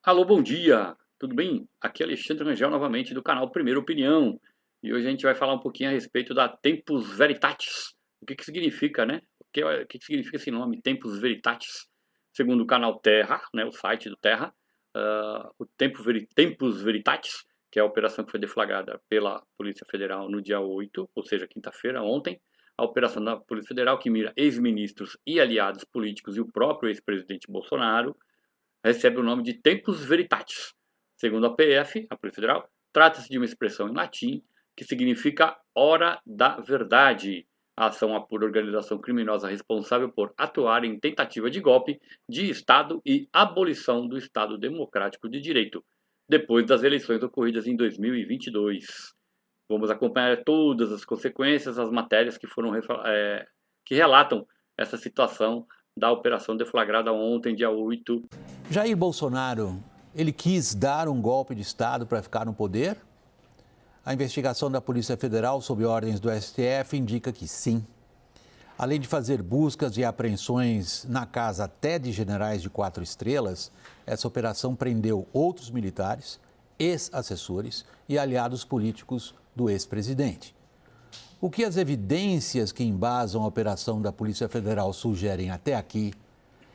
Alô, bom dia, tudo bem? Aqui é Alexandre Rangel novamente do canal Primeira Opinião. E hoje a gente vai falar um pouquinho a respeito da Tempus Veritatis. O que significa, né? O que significa esse nome, Tempus Veritatis? Segundo o canal Terra, né, o site do Terra, o Tempus Veritatis, que é a operação que foi deflagrada pela Polícia Federal no dia 8, ou seja, quinta-feira, ontem, a operação da Polícia Federal que mira ex-ministros e aliados políticos e o próprio ex-presidente Bolsonaro, recebe o nome de Tempus Veritatis. Segundo a PF, a Polícia Federal, trata-se de uma expressão em latim que significa hora da verdade. A ação é por organização criminosa responsável por atuar em tentativa de golpe de Estado e abolição do Estado Democrático de Direito, depois das eleições ocorridas em 2022. Vamos acompanhar todas as consequências, as matérias que relatam essa situação da operação deflagrada ontem, dia 8. Jair Bolsonaro, ele quis dar um golpe de Estado para ficar no poder? A investigação da Polícia Federal, sob ordens do STF, indica que sim. Além de fazer buscas e apreensões na casa até de generais de 4 estrelas, essa operação prendeu outros militares, ex-assessores e aliados políticos do ex-presidente. O que as evidências que embasam a operação da Polícia Federal sugerem até aqui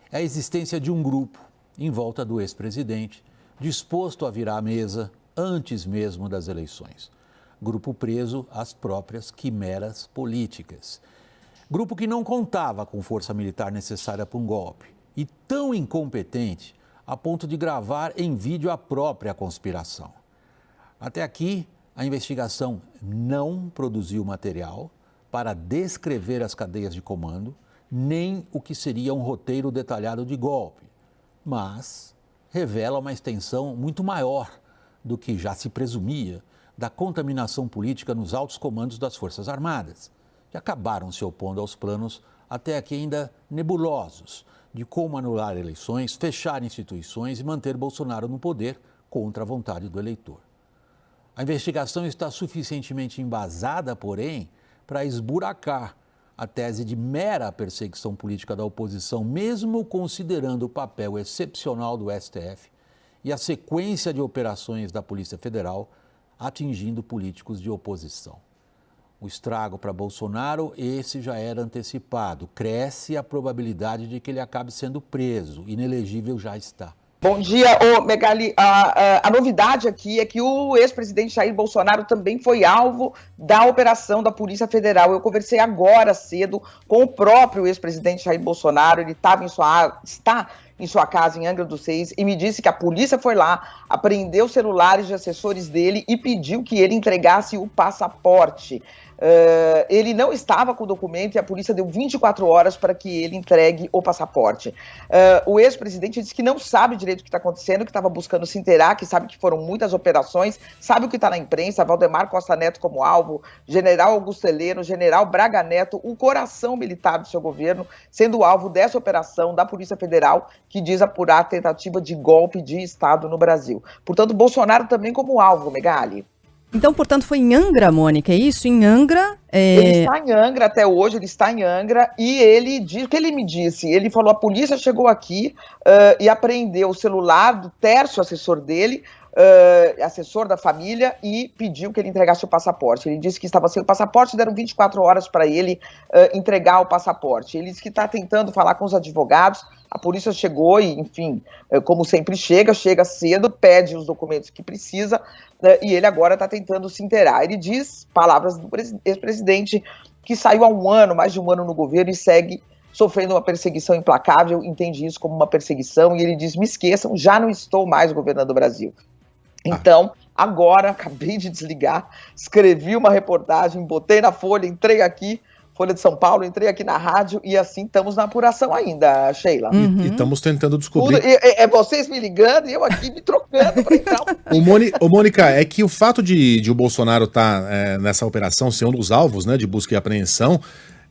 é a existência de um grupo em volta do ex-presidente, disposto a virar a mesa antes mesmo das eleições. Grupo preso às próprias quimeras políticas. Grupo que não contava com força militar necessária para um golpe e tão incompetente a ponto de gravar em vídeo a própria conspiração. Até aqui, a investigação não produziu material para descrever as cadeias de comando, nem o que seria um roteiro detalhado de golpe, mas revela uma extensão muito maior do que já se presumia da contaminação política nos altos comandos das Forças Armadas, que acabaram se opondo aos planos até aqui ainda nebulosos de como anular eleições, fechar instituições e manter Bolsonaro no poder contra a vontade do eleitor. A investigação está suficientemente embasada, porém, para esburacar a tese de mera perseguição política da oposição, mesmo considerando o papel excepcional do STF e a sequência de operações da Polícia Federal atingindo políticos de oposição. O estrago para Bolsonaro, esse já era antecipado. Cresce a probabilidade de que ele acabe sendo preso. Inelegível já está. Bom dia, Megali. A novidade aqui é que o ex-presidente Jair Bolsonaro também foi alvo da operação da Polícia Federal. Eu conversei agora cedo com o próprio ex-presidente Jair Bolsonaro. Ele está em sua casa em Angra dos Reis e me disse que a polícia foi lá, apreendeu celulares de assessores dele e pediu que ele entregasse o passaporte. Ele não estava com o documento e a polícia deu 24 horas para que ele entregue o passaporte. O ex-presidente disse que não sabe direito o que está acontecendo, que estava buscando se inteirar, que sabe que foram muitas operações, sabe o que está na imprensa, Valdemar Costa Neto como alvo, general Augusto Heleno, general Braga Neto, o coração militar do seu governo, sendo alvo dessa operação da Polícia Federal, que diz apurar a tentativa de golpe de Estado no Brasil. Portanto, Bolsonaro também como alvo, Megali. Então, portanto, foi em Angra, Mônica, é isso? Em Angra? Ele está em Angra até hoje, ele está em Angra e ele diz, o que ele me disse? Ele falou, a polícia chegou aqui e apreendeu o celular do Tércio, assessor dele, assessor da família, e pediu que ele entregasse o passaporte. Ele disse que estava sem o passaporte, deram 24 horas para ele entregar o passaporte. Ele disse que está tentando falar com os advogados, a polícia chegou e, enfim, como sempre chega cedo, pede os documentos que precisa, e ele agora está tentando se inteirar. Ele diz, palavras do ex-presidente, que saiu há mais de um ano no governo e segue sofrendo uma perseguição implacável, entende isso como uma perseguição, e ele diz, me esqueçam, já não estou mais governando o Brasil. Então, agora, acabei de desligar, escrevi uma reportagem, botei na Folha, entrei aqui, Folha de São Paulo, entrei aqui na rádio e assim estamos na apuração ainda, Sheila. E estamos tentando descobrir. É vocês me ligando e eu aqui me trocando para entrar. Mônica, é que o fato de o Bolsonaro estar nessa operação, ser um dos alvos, né, de busca e apreensão,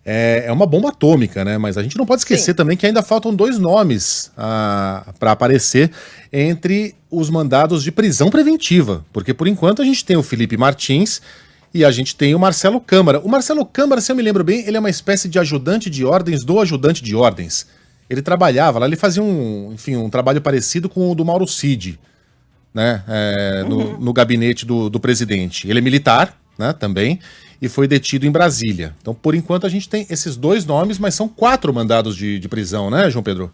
é uma bomba atômica, né? Mas a gente não pode esquecer também que ainda faltam 2 nomes para aparecer entre os mandados de prisão preventiva. Porque, por enquanto, a gente tem o Felipe Martins e a gente tem o Marcelo Câmara. O Marcelo Câmara, se eu me lembro bem, ele é uma espécie de ajudante de ordens do ajudante de ordens. Ele trabalhava lá, ele fazia um trabalho parecido com o do Mauro Cid. né, no gabinete do presidente. Ele é militar, né, também, e foi detido em Brasília. Então, por enquanto, a gente tem esses 2 nomes, mas são 4 mandados de prisão, né, João Pedro?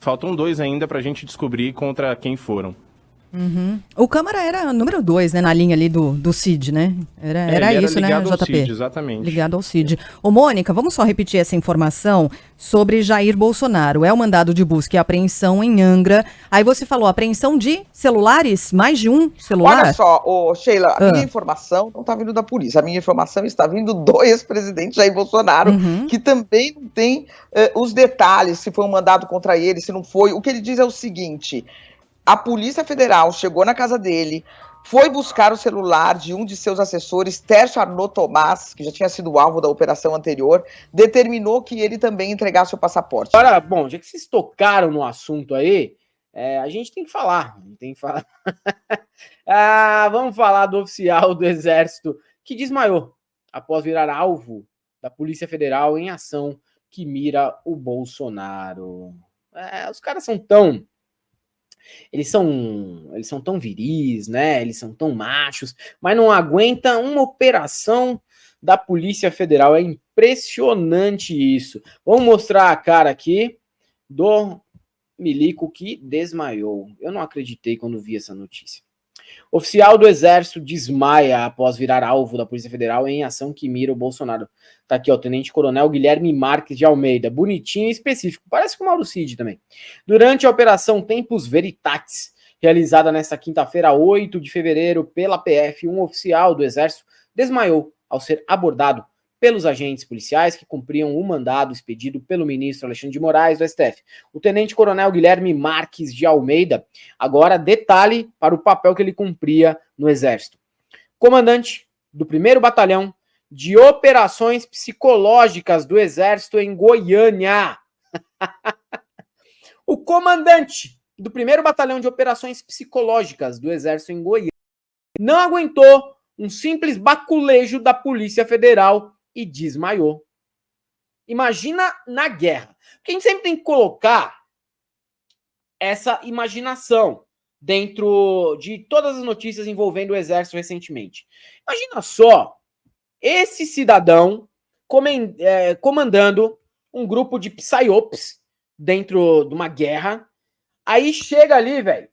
Faltam 2 ainda pra gente descobrir contra quem foram. O Câmara era número 2, né, na linha ali do Cid, né? Era isso, né, ligado ao JP? Cid, exatamente. Ligado ao Cid. Ô, Mônica, vamos só repetir essa informação sobre Jair Bolsonaro. É o mandado de busca e apreensão em Angra. Aí você falou apreensão de celulares? Mais de um celular? Olha só, Sheila, a minha informação não está vindo da polícia. A minha informação está vindo do ex-presidente Jair Bolsonaro, que também não tem os detalhes, se foi um mandado contra ele, se não foi. O que ele diz é o seguinte: a Polícia Federal chegou na casa dele, foi buscar o celular de um de seus assessores, Tércio Arnaud Tomás, que já tinha sido alvo da operação anterior, determinou que ele também entregasse o passaporte. Agora, bom, já que vocês tocaram no assunto aí, a gente tem que falar. Vamos falar do oficial do Exército que desmaiou após virar alvo da Polícia Federal em ação que mira o Bolsonaro. Os caras são tão... Eles são tão viris, né? Eles são tão machos, mas não aguenta uma operação da Polícia Federal. É impressionante isso. Vamos mostrar a cara aqui do milico que desmaiou. Eu não acreditei quando vi essa notícia. Oficial do Exército desmaia após virar alvo da Polícia Federal em ação que mira o Bolsonaro. Tá aqui, ó, Tenente Coronel Guilherme Marques de Almeida. Bonitinho e específico. Parece com o Mauro Cid também. Durante a Operação Tempus Veritatis, realizada nesta quinta-feira, 8 de fevereiro, pela PF, um oficial do Exército desmaiou ao ser abordado pelos agentes policiais que cumpriam o mandado expedido pelo ministro Alexandre de Moraes do STF. O tenente-coronel Guilherme Marques de Almeida, agora detalhe para o papel que ele cumpria no Exército. Comandante do 1º Batalhão de Operações Psicológicas do Exército em Goiânia. O comandante do 1º Batalhão de Operações Psicológicas do Exército em Goiânia não aguentou um simples baculejo da Polícia Federal e desmaiou. Imagina na guerra. Porque a gente sempre tem que colocar essa imaginação dentro de todas as notícias envolvendo o Exército recentemente. Imagina só esse cidadão comandando um grupo de psyops dentro de uma guerra. Aí chega ali, velho,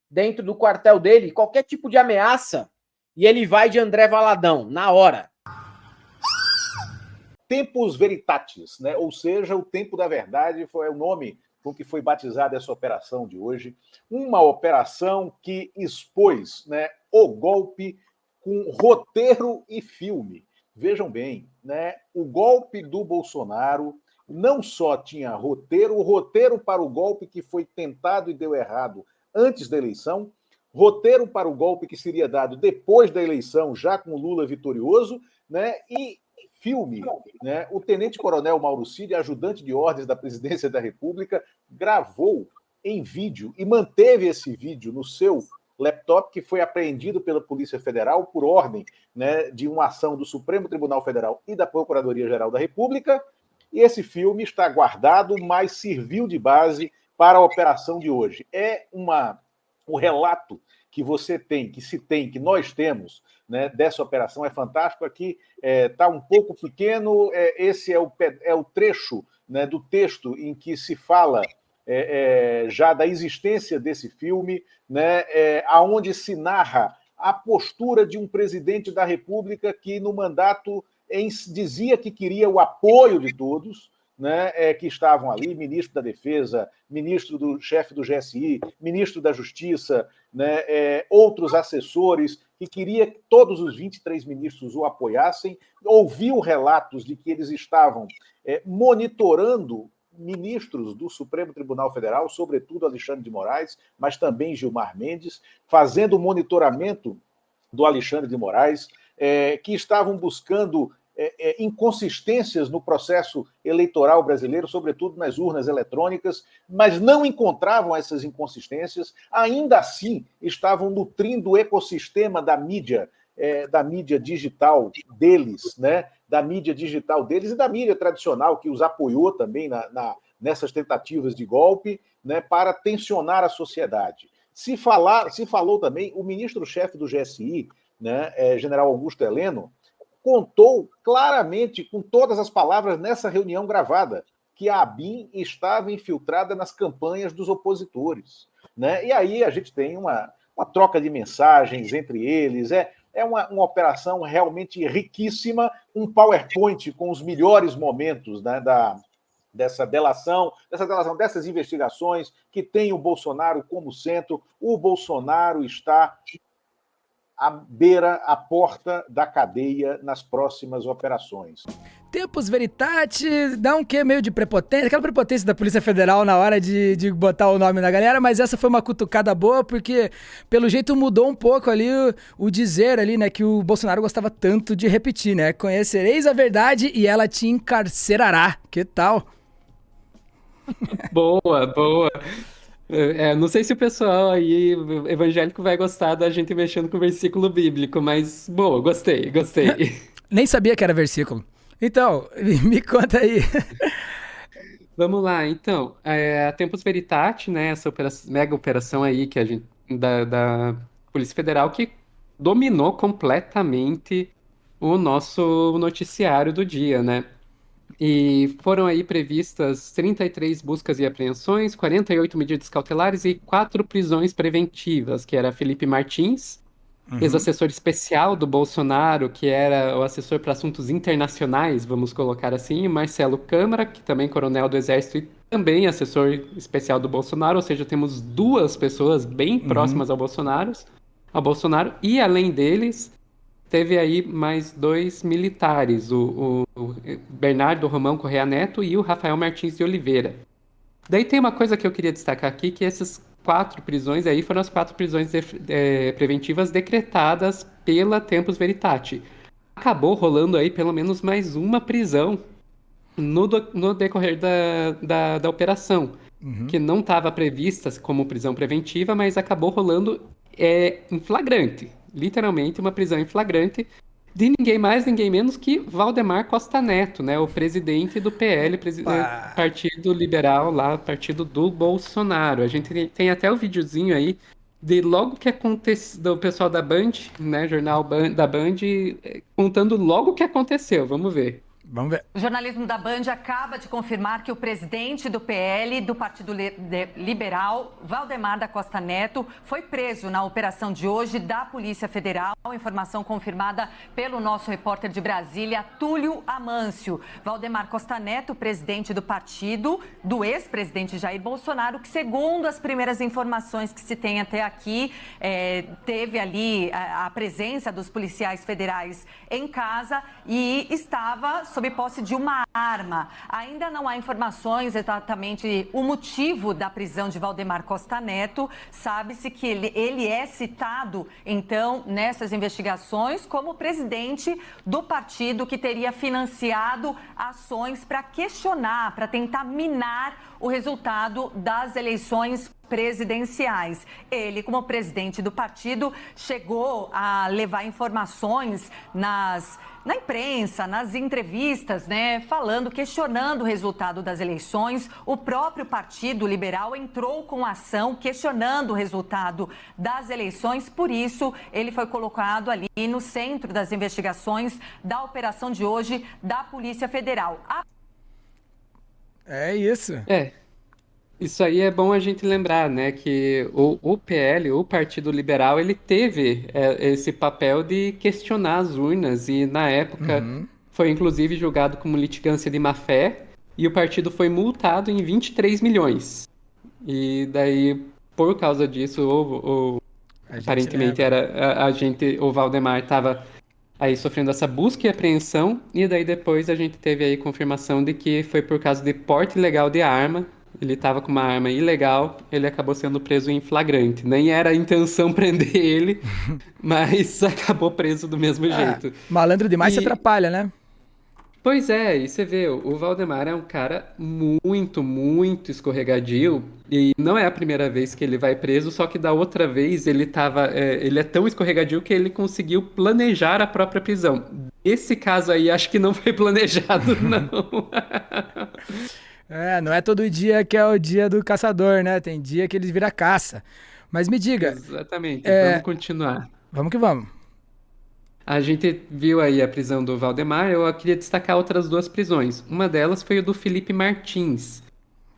dentro do quartel dele, qualquer tipo de ameaça, e ele vai de André Valadão, na hora. Tempus Veritatis, né? Ou seja, o tempo da verdade foi o nome com que foi batizada essa operação de hoje. Uma operação que expôs, né, o golpe com roteiro e filme. Vejam bem, né? O golpe do Bolsonaro não só tinha roteiro, o roteiro para o golpe que foi tentado e deu errado antes da eleição, roteiro para o golpe que seria dado depois da eleição, já com o Lula vitorioso, né? E filme, né? O tenente-coronel Mauro Cid, ajudante de ordens da Presidência da República, gravou em vídeo e manteve esse vídeo no seu laptop, que foi apreendido pela Polícia Federal por ordem, né, de uma ação do Supremo Tribunal Federal e da Procuradoria-Geral da República. E esse filme está guardado, mas serviu de base para a operação de hoje. É o relato que você tem, que nós temos, né, dessa operação é fantástico. Aqui está um pouco pequeno, esse é o trecho, né, do texto em que se fala já da existência desse filme, né, aonde se narra a postura de um presidente da República que no mandato dizia que queria o apoio de todos, né, que estavam ali, ministro da Defesa, chefe do GSI, ministro da Justiça, né, outros assessores, que queria que todos os 23 ministros o apoiassem. Ouviu relatos de que eles estavam monitorando ministros do Supremo Tribunal Federal, sobretudo Alexandre de Moraes, mas também Gilmar Mendes, fazendo monitoramento do Alexandre de Moraes, que estavam buscando inconsistências no processo eleitoral brasileiro, sobretudo nas urnas eletrônicas, mas não encontravam essas inconsistências. Ainda assim, estavam nutrindo o ecossistema da mídia digital deles, né? Da mídia digital deles e da mídia tradicional, que os apoiou também nessas tentativas de golpe, né? Para tensionar a sociedade. Se falou também, o ministro-chefe do GSI, né, general Augusto Heleno, contou claramente, com todas as palavras, nessa reunião gravada, que a ABIN estava infiltrada nas campanhas dos opositores. Né? E aí a gente tem uma troca de mensagens entre eles, é uma operação realmente riquíssima, um PowerPoint com os melhores momentos, né, dessa delação, dessas investigações, que tem o Bolsonaro como centro. O Bolsonaro está à porta da cadeia nas próximas operações. Tempus Veritatis dá um quê meio de prepotência, aquela prepotência da Polícia Federal na hora de botar o nome na galera, mas essa foi uma cutucada boa, porque pelo jeito mudou um pouco ali o dizer ali, né, que o Bolsonaro gostava tanto de repetir, né, conhecereis a verdade e ela te encarcerará, que tal? Boa. Não sei se o pessoal aí evangélico vai gostar da gente mexendo com o versículo bíblico, mas boa, gostei. Nem sabia que era versículo. Então, me conta aí. Vamos lá, então, a Tempus Veritatis, né, essa mega operação aí que a gente, da Polícia Federal, que dominou completamente o nosso noticiário do dia, né? E foram aí previstas 33 buscas e apreensões, 48 medidas cautelares e 4 prisões preventivas, que era Felipe Martins, ex-assessor especial do Bolsonaro, que era o assessor para assuntos internacionais, vamos colocar assim, Marcelo Câmara, que também é coronel do Exército e também assessor especial do Bolsonaro, ou seja, temos 2 pessoas bem próximas ao Bolsonaro, e além deles, teve aí mais 2 militares, o Bernardo Romão Correia Neto e o Rafael Martins de Oliveira. Daí tem uma coisa que eu queria destacar aqui, que essas 4 prisões aí foram as 4 prisões preventivas decretadas pela Tempus Veritatis. Acabou rolando aí pelo menos mais uma prisão no decorrer da operação, que não estava prevista como prisão preventiva, mas acabou rolando em flagrante. Literalmente uma prisão em flagrante de ninguém mais, ninguém menos que Valdemar Costa Neto, né? O presidente do PL, Partido Liberal, lá, partido do Bolsonaro. A gente tem até o videozinho aí de logo que aconteceu, do pessoal da Band, né? Jornal da Band, contando logo o que aconteceu. Vamos ver. Vamos ver. O jornalismo da Band acaba de confirmar que o presidente do PL, do Partido Liberal, Valdemar da Costa Neto, foi preso na operação de hoje da Polícia Federal. Informação confirmada pelo nosso repórter de Brasília, Túlio Amâncio. Valdemar Costa Neto, presidente do partido, do ex-presidente Jair Bolsonaro, que segundo as primeiras informações que se tem até aqui, teve ali a presença dos policiais federais em casa e estava sob posse de uma arma. Ainda não há informações exatamente o motivo da prisão de Valdemar Costa Neto. Sabe-se que ele é citado, então, nessas investigações como presidente do partido que teria financiado ações para questionar, para tentar minar o resultado das eleições presidenciais. Ele, como presidente do partido, chegou a levar informações na imprensa, nas entrevistas, né, questionando o resultado das eleições. O próprio Partido Liberal entrou com ação questionando o resultado das eleições, por isso ele foi colocado ali no centro das investigações da operação de hoje da Polícia Federal. É isso. Isso aí é bom a gente lembrar, né, que o PL, o Partido Liberal, ele teve esse papel de questionar as urnas e, na época, foi inclusive julgado como litigância de má-fé e o partido foi multado em 23 milhões. E daí, por causa disso, aparentemente o Valdemar estava aí sofrendo essa busca e apreensão e daí depois a gente teve aí confirmação de que foi por causa de porte ilegal de arma. Ele estava com uma arma ilegal, ele acabou sendo preso em flagrante. Nem era a intenção prender ele, mas acabou preso do mesmo jeito. Malandro demais se atrapalha, né? Pois é, e você vê, o Valdemar é um cara muito, muito escorregadio, e não é a primeira vez que ele vai preso, só que da outra vez ele é tão escorregadio que ele conseguiu planejar a própria prisão. Esse caso aí acho que não foi planejado, não. Não é todo dia que é o dia do caçador, né? Tem dia que eles viram caça. Mas me diga, Exatamente, É. vamos continuar. vamos que vamos. A gente viu aí a prisão do Valdemar, eu queria destacar outras 2 prisões. Uma delas foi o do Felipe Martins.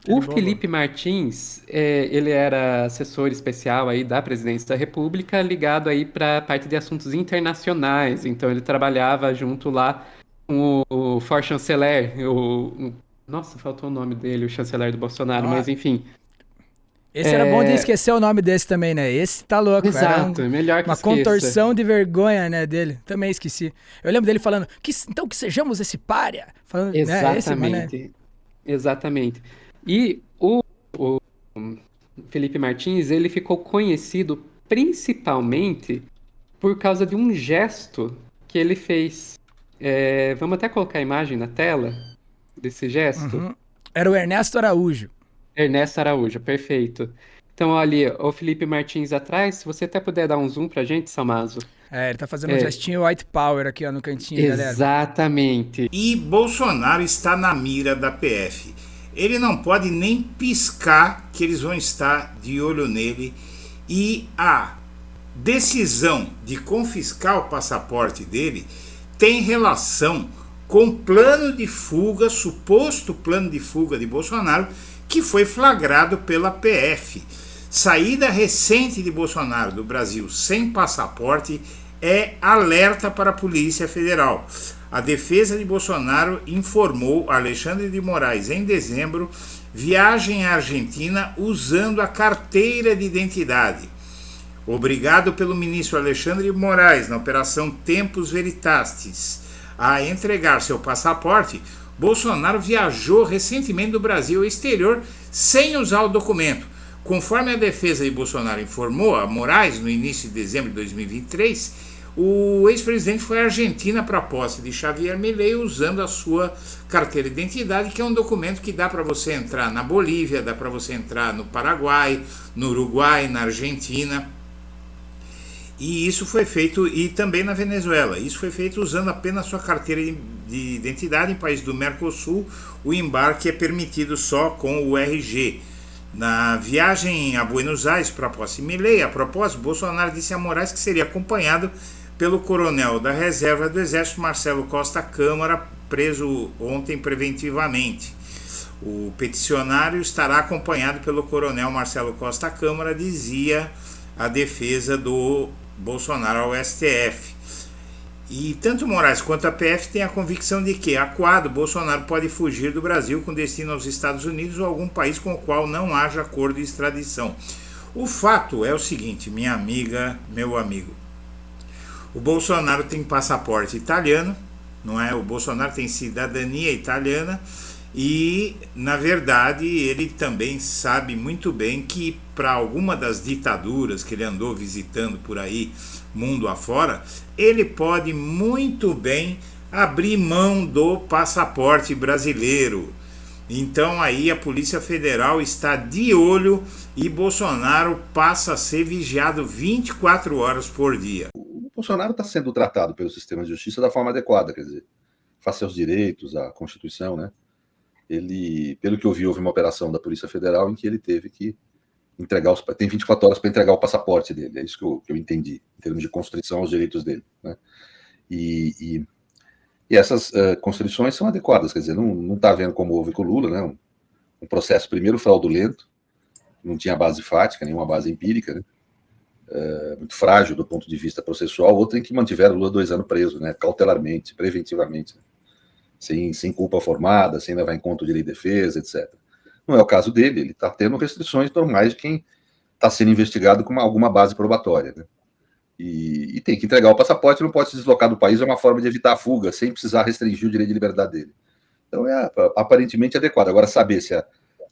Ele O bombou. Felipe Martins, ele era assessor especial aí da Presidência da República, ligado aí para a parte de assuntos internacionais. Então ele trabalhava junto lá com o For-Chanceler, nossa, faltou o nome dele, o chanceler do Bolsonaro, mas enfim. Esse era bom de esquecer o nome desse também, né? Esse tá louco. Exato, era melhor que uma esqueça. contorção de vergonha, né, dele. Também esqueci. Eu lembro dele falando, então que sejamos esse pária. Falando, né, esse, mané. Exatamente. E o Felipe Martins, ele ficou conhecido principalmente por causa de um gesto que ele fez. Vamos até colocar a imagem na tela desse gesto. Uhum. Era o Ernesto Araújo. Ernesto Araújo, perfeito. Então, olha, o Felipe Martins atrás, se você até puder dar um zoom pra gente, Salmazo. Ele tá fazendo um gestinho white power aqui, ó, no cantinho, galera. Exatamente. E Bolsonaro está na mira da PF. Ele não pode nem piscar que eles vão estar de olho nele. E a decisão de confiscar o passaporte dele tem relação com o plano de fuga, suposto plano de fuga de Bolsonaro, que foi flagrado pela PF. Saída recente de Bolsonaro do Brasil sem passaporte é alerta para a Polícia Federal. A defesa de Bolsonaro informou Alexandre de Moraes em dezembro viagem à Argentina usando a carteira de identidade. Obrigado pelo ministro Alexandre de Moraes na Operação Tempus Veritatis a entregar seu passaporte, Bolsonaro viajou recentemente do Brasil ao exterior sem usar o documento. Conforme a defesa de Bolsonaro informou a Moraes no início de dezembro de 2023, o ex-presidente foi à Argentina para a posse de Javier Milei usando a sua carteira de identidade, que é um documento que dá para você entrar na Bolívia, dá para você entrar no Paraguai, no Uruguai, na Argentina. E isso foi feito, e também na Venezuela, isso foi feito usando apenas sua carteira de identidade. Em países do Mercosul, o embarque é permitido só com o RG. Na viagem a Buenos Aires para a posse de Milei, a propósito, Bolsonaro disse a Moraes que seria acompanhado pelo coronel da reserva do Exército, Marcelo Costa Câmara, preso ontem preventivamente. O peticionário estará acompanhado pelo coronel Marcelo Costa Câmara, dizia a defesa do Bolsonaro ao STF. E tanto Moraes quanto a PF têm a convicção de que, acuado, Bolsonaro pode fugir do Brasil com destino aos Estados Unidos ou algum país com o qual não haja acordo de extradição. O fato é o seguinte, minha amiga, meu amigo. O Bolsonaro tem passaporte italiano, não é? O Bolsonaro tem cidadania italiana e, na verdade, ele também sabe muito bem que para alguma das ditaduras que ele andou visitando por aí, mundo afora, ele pode muito bem abrir mão do passaporte brasileiro. Então aí a Polícia Federal está de olho e Bolsonaro passa a ser vigiado 24 horas por dia. O Bolsonaro está sendo tratado pelo sistema de justiça da forma adequada, quer dizer, face aos direitos, à Constituição, né? Ele, pelo que eu vi, houve uma operação da Polícia Federal em que ele teve que entregar tem 24 horas para entregar o passaporte dele, é isso que eu entendi, em termos de constrição aos direitos dele, né? E essas constrições são adequadas, quer dizer, não está havendo como houve com o Lula, né? Um processo, primeiro, fraudulento, não tinha base fática, nenhuma base empírica, né? Muito frágil do ponto de vista processual, outro em que mantiveram o Lula 2 anos preso, né? Cautelarmente, preventivamente, né? Sem culpa formada, sem levar em conta o direito de defesa, etc. Não é o caso dele, ele está tendo restrições normais de quem está sendo investigado com alguma base probatória, né? E tem que entregar o passaporte, não pode se deslocar do país, é uma forma de evitar a fuga, sem precisar restringir o direito de liberdade dele. Então é aparentemente adequado. Agora, saber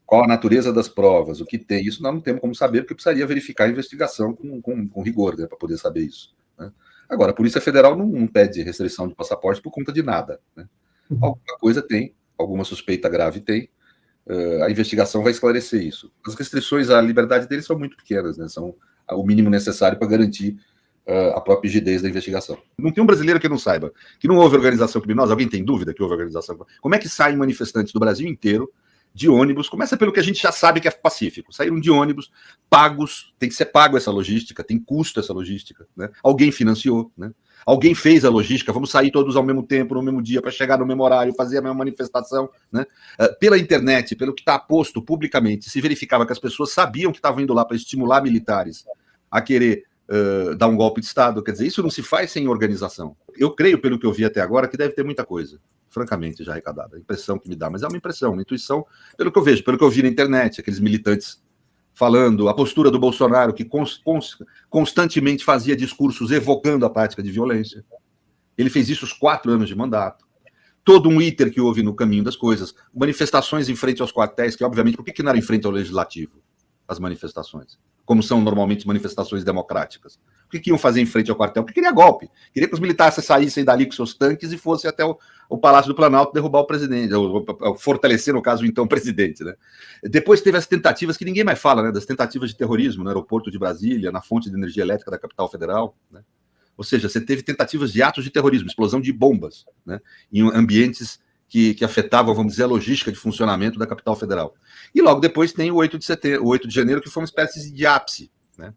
qual a natureza das provas, o que tem, isso nós não temos como saber, porque precisaria verificar a investigação com rigor, né, para poder saber isso, né? Agora, a Polícia Federal não pede restrição de passaporte por conta de nada, né? Alguma coisa tem, alguma suspeita grave tem, a investigação vai esclarecer isso. As restrições à liberdade deles são muito pequenas, né? São o mínimo necessário para garantir a própria rigidez da investigação. Não tem um brasileiro que não saiba que não houve organização criminosa. Alguém tem dúvida que houve organização? Como é que saem manifestantes do Brasil inteiro de ônibus, começa pelo que a gente já sabe que é pacífico, saíram de ônibus pagos, tem que ser pago essa logística, tem custo essa logística, né? Alguém financiou, né? Alguém fez a logística, vamos sair todos ao mesmo tempo, no mesmo dia, para chegar no mesmo horário, fazer a mesma manifestação, né? Pela internet, pelo que está posto publicamente, se verificava que as pessoas sabiam que estavam indo lá para estimular militares a querer dar um golpe de Estado, quer dizer, isso não se faz sem organização. Eu creio, pelo que eu vi até agora, que deve ter muita coisa, francamente, já arrecadada. A impressão que me dá, mas é uma impressão, uma intuição, pelo que eu vejo, pelo que eu vi na internet, aqueles militantes falando, a postura do Bolsonaro, que constantemente fazia discursos evocando a prática de violência. Ele fez isso os 4 anos de mandato. Todo um iter que houve no caminho das coisas, manifestações em frente aos quartéis, que obviamente, por que não era em frente ao legislativo, as manifestações? Como são normalmente manifestações democráticas. O que iam fazer em frente ao quartel? Porque queria golpe. Queria que os militares saíssem dali com seus tanques e fossem até o Palácio do Planalto derrubar o presidente, ou fortalecer, no caso, então, o presidente. Né? Depois teve as tentativas, que ninguém mais fala, né, das tentativas de terrorismo no aeroporto de Brasília, na fonte de energia elétrica da capital federal. Né? Ou seja, você teve tentativas de atos de terrorismo, explosão de bombas, né, em ambientes que afetavam, vamos dizer, a logística de funcionamento da capital federal. E logo depois tem o 8 de janeiro, que foi uma espécie de ápice. Né?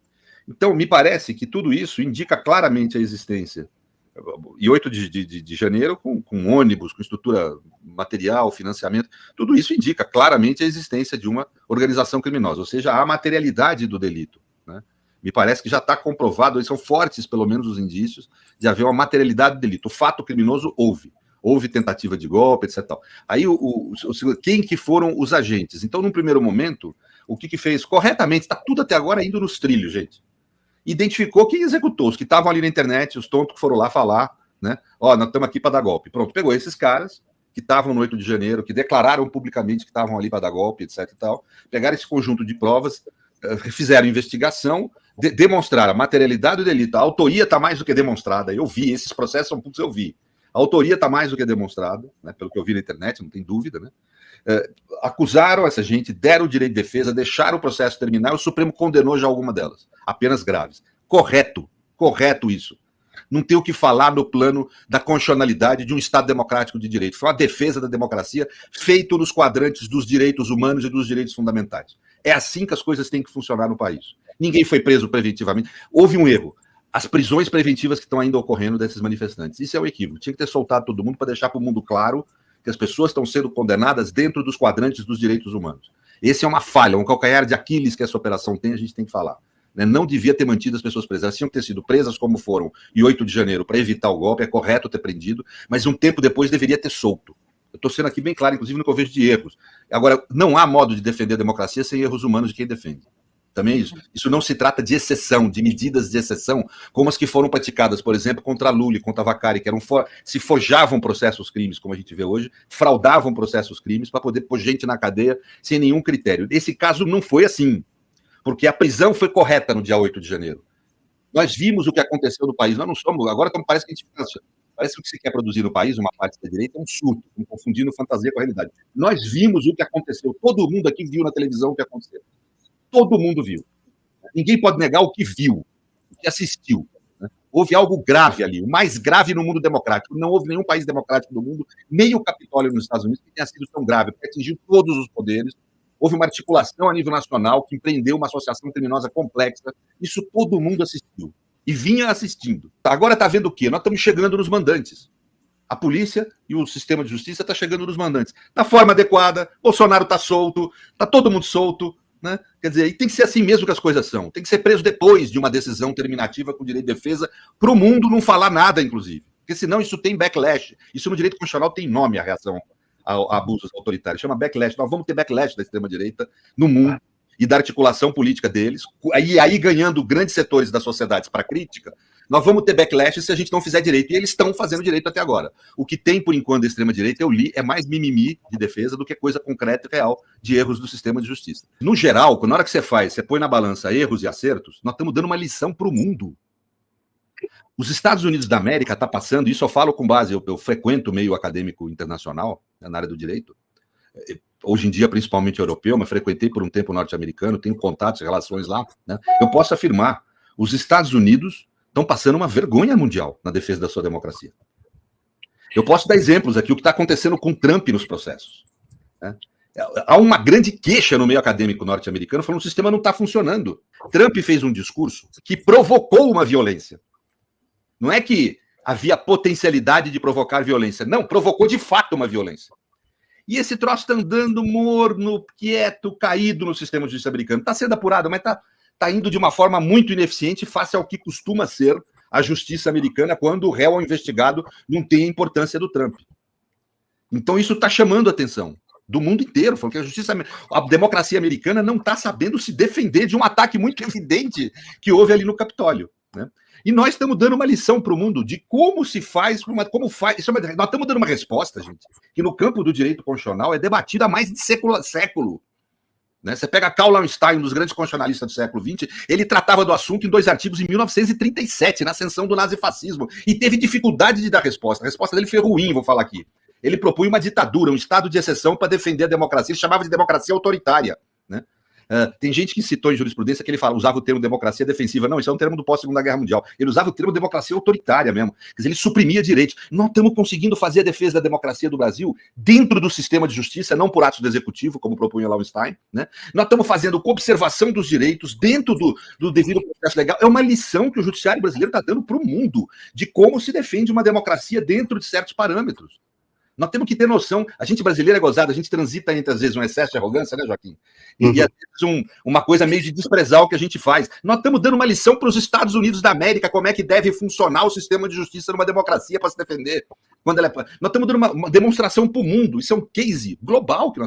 Então, me parece que tudo isso indica claramente a existência. E 8 de janeiro, com ônibus, com estrutura material, financiamento, tudo isso indica claramente a existência de uma organização criminosa, ou seja, a materialidade do delito. Né? Me parece que já está comprovado, são fortes, pelo menos, os indícios de haver uma materialidade do delito. O fato criminoso houve tentativa de golpe, etc. Aí, quem que foram os agentes? Então, num primeiro momento, o que fez corretamente, está tudo até agora indo nos trilhos, gente. Identificou quem executou, os que estavam ali na internet, os tontos que foram lá falar, né? Ó, nós estamos aqui para dar golpe. Pronto, pegou esses caras que estavam no 8 de janeiro, que declararam publicamente que estavam ali para dar golpe, etc. e tal, pegaram esse conjunto de provas, fizeram investigação, demonstraram a materialidade do delito, a autoria está mais do que demonstrada. Eu vi, esses processos são poucos, eu vi. A autoria está mais do que demonstrada, né, pelo que eu vi na internet, não tem dúvida, né? Acusaram essa gente, deram o direito de defesa, deixaram o processo terminar, o Supremo condenou já alguma delas, apenas graves. Correto isso. Não tem o que falar no plano da constitucionalidade de um Estado democrático de direito. Foi uma defesa da democracia feito nos quadrantes dos direitos humanos e dos direitos fundamentais. É assim que as coisas têm que funcionar no país. Ninguém foi preso preventivamente. Houve um erro. As prisões preventivas que estão ainda ocorrendo desses manifestantes. Isso é um equívoco. Tinha que ter soltado todo mundo para deixar para o mundo claro que as pessoas estão sendo condenadas dentro dos quadrantes dos direitos humanos. Esse é uma falha, um calcanhar de Aquiles que essa operação tem, a gente tem que falar. Né? Não devia ter mantido as pessoas presas. Elas tinham que ter sido presas como foram em 8 de janeiro para evitar o golpe, é correto ter prendido, mas um tempo depois deveria ter solto. Eu estou sendo aqui bem claro, inclusive no que eu vejo de erros. Agora, não há modo de defender a democracia sem erros humanos de quem defende. Também isso. Isso não se trata de exceção, de medidas de exceção, como as que foram praticadas, por exemplo, contra Lula e contra Vacari, que se forjavam processos crimes, como a gente vê hoje, fraudavam processos crimes para poder pôr gente na cadeia sem nenhum critério. Esse caso não foi assim, porque a prisão foi correta no dia 8 de janeiro. Nós vimos o que aconteceu no país, nós não somos, agora parece que a gente parece que o que você quer produzir no país, uma parte da direita, é um surto, confundindo fantasia com a realidade. Nós vimos o que aconteceu, todo mundo aqui viu na televisão o que aconteceu. Todo mundo viu. Ninguém pode negar o que viu, o que assistiu. Né? Houve algo grave ali, o mais grave no mundo democrático. Não houve nenhum país democrático do mundo, nem o Capitólio nos Estados Unidos, que tenha sido tão grave, porque atingiu todos os poderes. Houve uma articulação a nível nacional que empreendeu uma associação criminosa complexa. Isso todo mundo assistiu. E vinha assistindo. Agora está vendo o quê? Nós estamos chegando nos mandantes. A polícia e o sistema de justiça estão chegando nos mandantes. Da forma adequada, Bolsonaro está solto, está todo mundo solto. Né? Quer dizer, e tem que ser assim mesmo que as coisas são. Tem que ser preso depois de uma decisão terminativa com direito de defesa, para o mundo não falar nada, inclusive. Porque senão isso tem backlash. Isso no direito constitucional tem nome, a reação a abusos autoritários. Chama backlash. Nós vamos ter backlash da extrema-direita no mundo e da articulação política deles. E aí ganhando grandes setores da sociedade para crítica, nós vamos ter backlash se a gente não fizer direito. E eles estão fazendo direito até agora. O que tem, por enquanto, da extrema-direita, eu li, é mais mimimi de defesa do que coisa concreta e real de erros do sistema de justiça. No geral, na hora que você põe na balança erros e acertos, nós estamos dando uma lição para o mundo. Os Estados Unidos da América está passando, isso eu falo com base, eu frequento o meio acadêmico internacional, né, na área do direito, hoje em dia principalmente europeu, mas frequentei por um tempo norte-americano, tenho contatos e relações lá, né? Eu posso afirmar, os Estados Unidos estão passando uma vergonha mundial na defesa da sua democracia. Eu posso dar exemplos aqui, o que está acontecendo com Trump nos processos. Né? Há uma grande queixa no meio acadêmico norte-americano falando que o sistema não está funcionando. Trump fez um discurso que provocou uma violência. Não é que havia potencialidade de provocar violência. Não, provocou de fato uma violência. E esse troço está andando morno, quieto, caído no sistema de justiça americano. Está sendo apurado, mas está indo de uma forma muito ineficiente face ao que costuma ser a justiça americana quando o réu ao investigado não tem a importância do Trump. Então isso está chamando a atenção do mundo inteiro, falando que a democracia americana não está sabendo se defender de um ataque muito evidente que houve ali no Capitólio, né? E nós estamos dando uma lição para o mundo de como se faz, nós estamos dando uma resposta, gente, que no campo do direito constitucional é debatida há mais de século. Né? Você pega Karl Lauenstein, um dos grandes constitucionalistas do século XX, ele tratava do assunto em 2 artigos em 1937, na ascensão do nazifascismo, e teve dificuldade de dar resposta. A resposta dele foi ruim, vou falar aqui. Ele propunha uma ditadura, um estado de exceção para defender a democracia, ele chamava de democracia autoritária, né? Tem gente que citou em jurisprudência que ele usava o termo democracia defensiva. Não, isso é um termo do pós-Segunda Guerra Mundial. Ele usava o termo democracia autoritária mesmo. Quer dizer, ele suprimia direitos. Não estamos conseguindo fazer a defesa da democracia do Brasil dentro do sistema de justiça, não por atos do executivo, como propunha Lauenstein, né? Nós estamos fazendo com observação dos direitos dentro do devido processo legal. É uma lição que o judiciário brasileiro está dando para o mundo de como se defende uma democracia dentro de certos parâmetros. Nós temos que ter noção, a gente brasileiro é gozado, a gente transita entre, às vezes, um excesso de arrogância, né, Joaquim? E às vezes uma coisa meio de desprezar o que a gente faz. Nós estamos dando uma lição para os Estados Unidos da América, como é que deve funcionar o sistema de justiça numa democracia para se defender. Nós estamos dando uma demonstração para o mundo, isso é um case global que nós